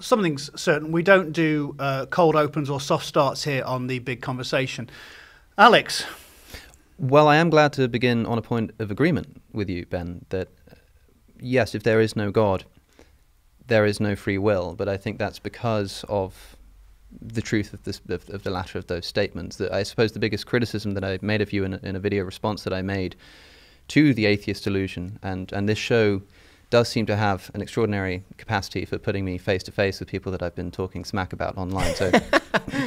something's certain. We don't do cold opens or soft starts here on the big conversation. Alex? Well, I am glad to begin on a point of agreement with you, Ben, that yes, if there is no God, there is no free will. But I think that's because of the truth of the latter of those statements. That I suppose the biggest criticism that I made of you in a video response that I made to the atheist delusion, and this show does seem to have an extraordinary capacity for putting me face to face with people that I've been talking smack about online. So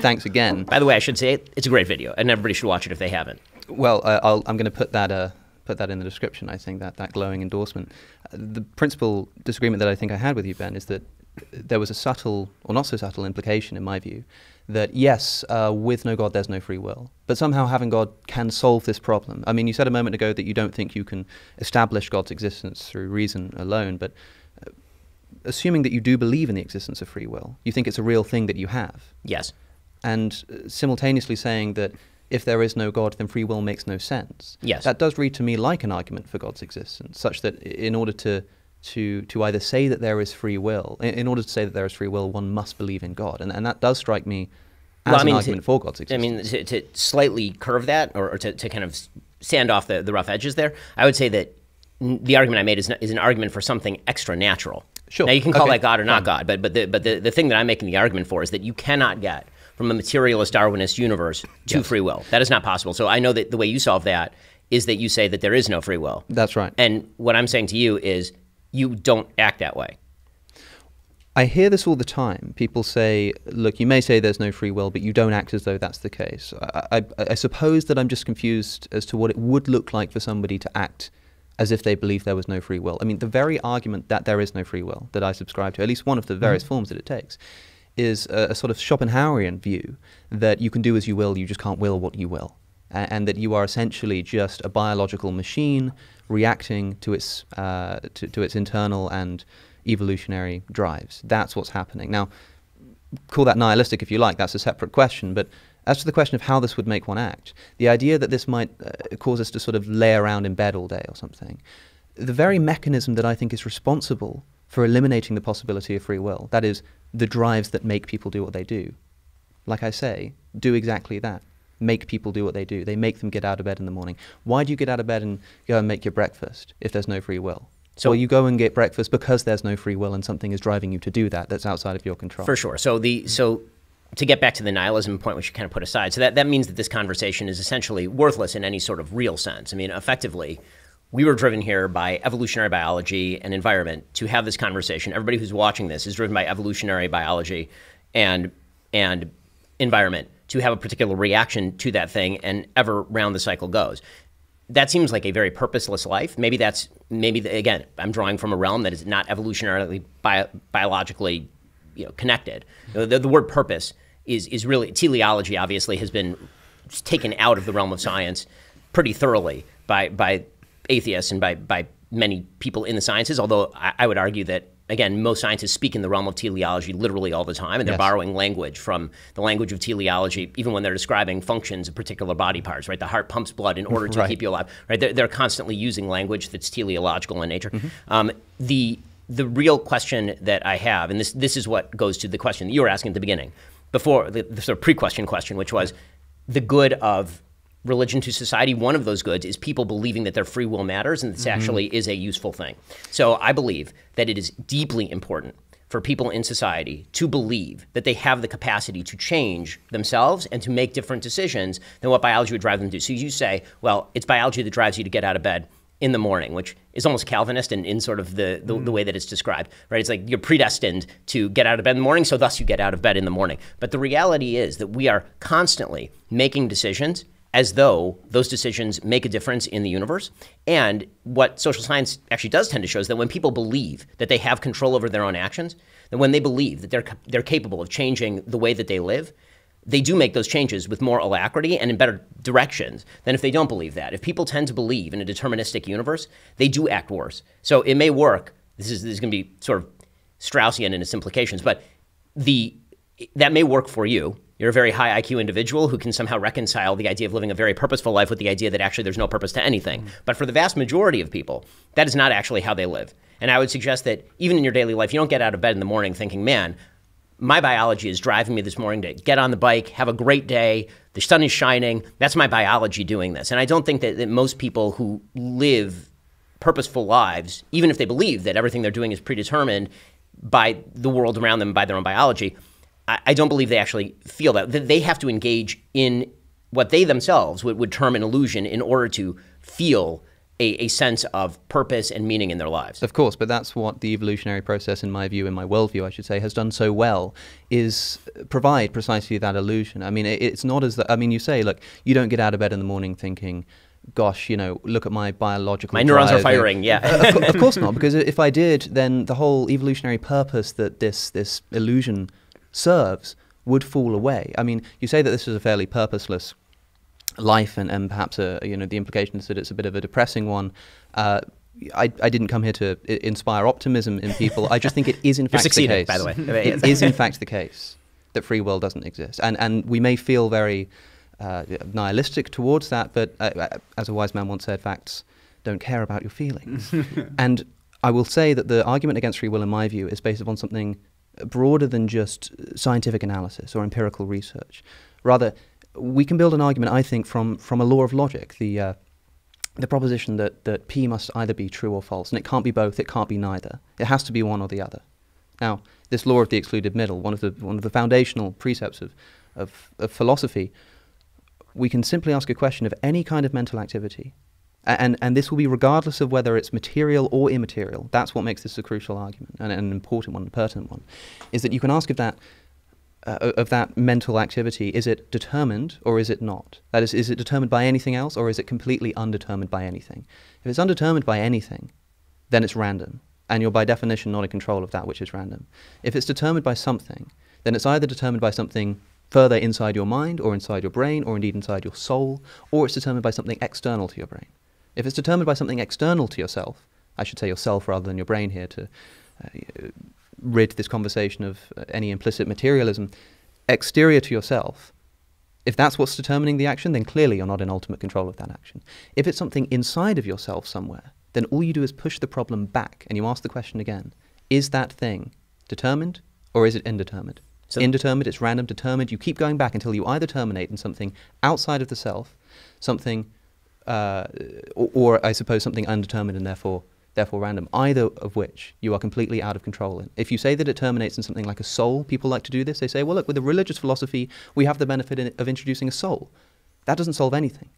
thanks again. By the way, I should say it's a great video, and everybody should watch it if they haven't. Well, I'm going to put that in the description. I think that glowing endorsement. The principal disagreement that I think I had with you, Ben, is that there was a subtle or not so subtle implication in my view that yes, with no God there's no free will, but somehow having God can solve this problem. I mean, you said a moment ago that you don't think you can establish God's existence through reason alone, but assuming that you do believe in the existence of free will, you think it's a real thing that you have. Yes. And simultaneously saying that if there is no God, then free will makes no sense. Yes. That does read to me like an argument for God's existence, such that in order to either say that there is free will, in order to say that there is free will, one must believe in God. And that does strike me as an argument for God's existence. I mean, to slightly curve that, or to kind of sand off the rough edges there, I would say that the argument I made is an argument for something extra natural. Sure. Now, you can call that God or not God, but the thing that I'm making the argument for is that you cannot get from a materialist Darwinist universe to free will. That is not possible. So I know that the way you solve that is that you say that there is no free will. That's right. And what I'm saying to you is you don't act that way. I hear this all the time. People say, look, you may say there's no free will, but you don't act as though that's the case. I suppose that I'm just confused as to what it would look like for somebody to act as if they believe there was no free will. I mean, the very argument that there is no free will that I subscribe to, at least one of the various forms that it takes, is a sort of Schopenhauerian view that you can do as you will, you just can't will what you will. And that you are essentially just a biological machine reacting to its internal and evolutionary drives. That's what's happening. Now, call that nihilistic if you like, that's a separate question, but as to the question of how this would make one act, the idea that this might cause us to sort of lay around in bed all day or something, the very mechanism that I think is responsible for eliminating the possibility of free will, that is, the drives that make people do what they do, like I say, do exactly that. Make people do what they do. They make them get out of bed in the morning. Why do you get out of bed and go and make your breakfast if there's no free will? So you go and get breakfast because there's no free will and something is driving you to do that that's outside of your control. For sure. So to get back to the nihilism point, which you kind of put aside, so that means that this conversation is essentially worthless in any sort of real sense. I mean, effectively, we were driven here by evolutionary biology and environment to have this conversation. Everybody who's watching this is driven by evolutionary biology and environment to have a particular reaction to that thing, and ever round the cycle goes. That seems like a very purposeless life. Maybe again, I'm drawing from a realm that is not evolutionarily biologically connected. The word purpose is really, teleology obviously has been taken out of the realm of science pretty thoroughly by atheists and by many people in the sciences, although I would argue that, again, most scientists speak in the realm of teleology literally all the time, and they're borrowing language from the language of teleology, even when they're describing functions of particular body parts, right? The heart pumps blood in order to keep you alive, right? They're constantly using language that's teleological in nature. The real question that I have, and this is what goes to the question that you were asking at the beginning, before the sort of pre-question question, which was the good of religion to society. One of those goods is people believing that their free will matters and this actually is a useful thing. So I believe that it is deeply important for people in society to believe that they have the capacity to change themselves and to make different decisions than what biology would drive them to do. So you say, well, it's biology that drives you to get out of bed in the morning, which is almost Calvinist in sort of the way that it's described, right? It's like you're predestined to get out of bed in the morning, so thus you get out of bed in the morning. But the reality is that we are constantly making decisions as though those decisions make a difference in the universe. And what social science actually does tend to show is that when people believe that they have control over their own actions, that when they believe that they're capable of changing the way that they live, they do make those changes with more alacrity and in better directions than if they don't believe that. If people tend to believe in a deterministic universe, they do act worse. So it may work. This is going to be sort of Straussian in its implications, but that may work for you. You're a very high IQ individual who can somehow reconcile the idea of living a very purposeful life with the idea that actually there's no purpose to anything. But for the vast majority of people, that is not actually how they live. And I would suggest that even in your daily life, you don't get out of bed in the morning thinking, man, my biology is driving me this morning to get on the bike, have a great day, the sun is shining. That's my biology doing this. And I don't think that most people who live purposeful lives, even if they believe that everything they're doing is predetermined by the world around them, by their own biology, I don't believe they actually feel that. They have to engage in what they themselves would term an illusion in order to feel a sense of purpose and meaning in their lives. Of course, but that's what the evolutionary process, in my view, in my worldview, I should say, has done so well, is provide precisely that illusion. I mean, it's not as that, I mean, you say, look, you don't get out of bed in the morning thinking, gosh, you know, look at my biological My neurons drive. are firing, yeah. Of course not, because if I did, then the whole evolutionary purpose that this illusion serves would fall away. I mean, you say that this is a fairly purposeless life, and perhaps you know, the implication is that it's a bit of a depressing one. I didn't come here to inspire optimism in people. I just think it is in fact the case. By the way. It is in fact the case that free will doesn't exist, and we may feel very nihilistic towards that, but as a wise man once said, facts don't care about your feelings. And I will say that the argument against free will, in my view, is based upon something broader than just scientific analysis or empirical research. Rather, we can build an argument, I think, from a law of logic, the proposition that P must either be true or false, and it can't be both, it can't be neither. It has to be one or the other. Now, this law of the excluded middle, one of the foundational precepts of philosophy, we can simply ask a question of any kind of mental activity, and this will be regardless of whether it's material or immaterial. That's what makes this a crucial argument, and an important one, a pertinent one, is that you can ask of that mental activity, is it determined or is it not? That is it determined by anything else, or is it completely undetermined by anything? If it's undetermined by anything, then it's random, and you're by definition not in control of that which is random. If it's determined by something, then it's either determined by something further inside your mind, or inside your brain, or indeed inside your soul, or it's determined by something external to your brain. If it's determined by something external to yourself, I should say yourself rather than your brain here to rid this conversation of any implicit materialism, exterior to yourself, if that's what's determining the action, then clearly you're not in ultimate control of that action. If it's something inside of yourself somewhere, then all you do is push the problem back and you ask the question again, is that thing determined or is it indeterminate? So indeterminate, it's random. Determined, you keep going back until you either terminate in something outside of the self, something, or I suppose something undetermined and therefore random, either of which you are completely out of control in. If you say that it terminates in something like a soul, people like to do this. They say, well, look, with a religious philosophy, we have the benefit of introducing a soul. That doesn't solve anything.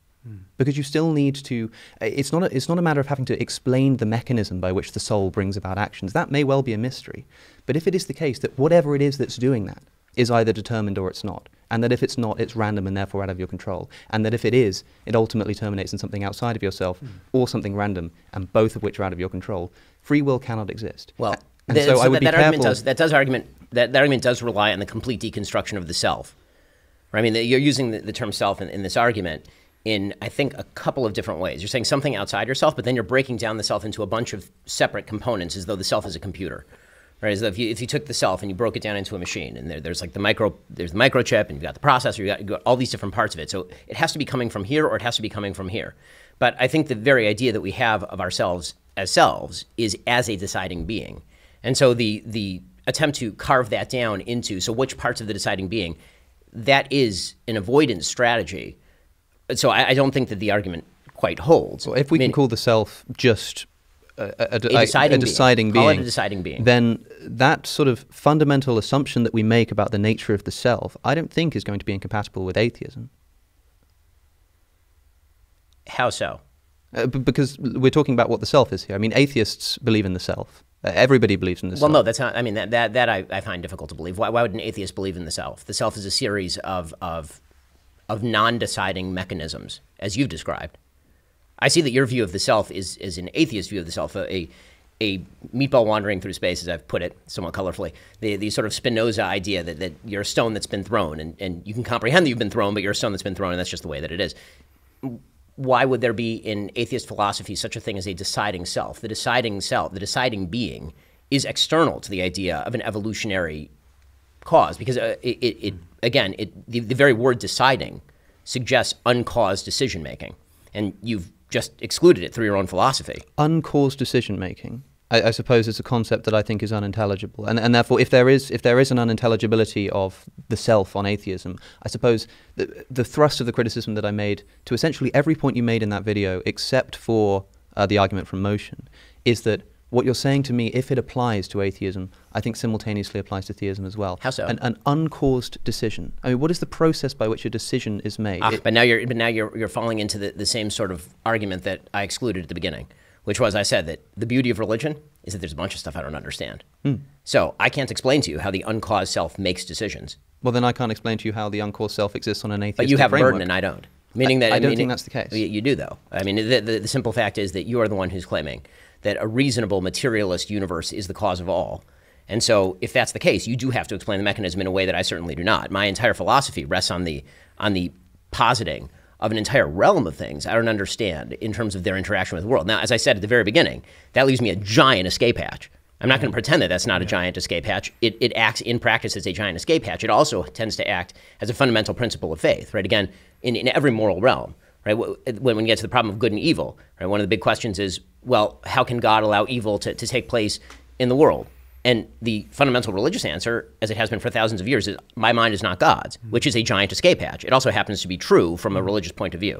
Because you still need to, it's not a matter of having to explain the mechanism by which the soul brings about actions. That may well be a mystery. But if it is the case that whatever it is that's doing that is either determined or it's not, and that if it's not, it's random and therefore out of your control, and that if it is, it ultimately terminates in something outside of yourself or something random, and both of which are out of your control, free will cannot exist. Well, so I would be careful. That argument does rely on the complete deconstruction of the self. Right? I mean, you're using the term self in this argument in, I think, a couple of different ways. You're saying something outside yourself, but then you're breaking down the self into a bunch of separate components as though the self is a computer. Right? As though if you took the self and you broke it down into a machine, and there's like the microchip, and you've got the processor, you've got all these different parts of it. So it has to be coming from here, or it has to be coming from here. But I think the very idea that we have of ourselves as selves is as a deciding being. And so the attempt to carve that down into, so which parts of the deciding being, that is an avoidance strategy. So I don't think that the argument quite holds. Well, if we can call the self just a deciding being, call it a deciding being, then that sort of fundamental assumption that we make about the nature of the self, I don't think is going to be incompatible with atheism. How so? Because we're talking about what the self is here. I mean, atheists believe in the self. Everybody believes in the self. Well, no, that's not. I mean, that I find difficult to believe. Why would an atheist believe in the self? The self is a series of non-deciding mechanisms, as you've described. I see that your view of the self is an atheist view of the self, a meatball wandering through space, as I've put it somewhat colorfully, the sort of Spinoza idea that you're a stone that's been thrown, and you can comprehend that you've been thrown, but you're a stone that's been thrown, and that's just the way that it is. Why would there be in atheist philosophy such a thing as a deciding self? The deciding being is external to the idea of an evolutionary cause, because the very word deciding suggests uncaused decision making, and you've just excluded it through your own philosophy. Uncaused decision making I suppose it's a concept that I think is unintelligible, and therefore, if there is an unintelligibility of the self on atheism, I suppose the thrust of the criticism that I made to essentially every point you made in that video, except for the argument from motion, is that what you're saying to me, if it applies to atheism, I think simultaneously applies to theism as well. How so? An uncaused decision. I mean, what is the process by which a decision is made? But now you're falling into the same sort of argument that I excluded at the beginning, which was I said that the beauty of religion is that there's a bunch of stuff I don't understand. So I can't explain to you how the uncaused self makes decisions. Well, then I can't explain to you how the uncaused self exists on an atheistic But you have a framework. burden and I don't. Meaning that I don't think that's the case. You do, though. I mean, the simple fact is that you are the one who's claiming that a reasonable materialist universe is the cause of all. And so if that's the case, you do have to explain the mechanism in a way that I certainly do not. My entire philosophy rests on the positing of an entire realm of things I don't understand in terms of their interaction with the world. Now, as I said at the very beginning, that leaves me a giant escape hatch. I'm not going to pretend that that's not a giant escape hatch. It acts in practice as a giant escape hatch. It also tends to act as a fundamental principle of faith, right? Again, in every moral realm, right? When we get to the problem of good and evil, right? One of the big questions is, well, how can God allow evil to take place in the world? And the fundamental religious answer, as it has been for thousands of years, is my mind is not God's, which is a giant escape hatch. It also happens to be true from a religious point of view.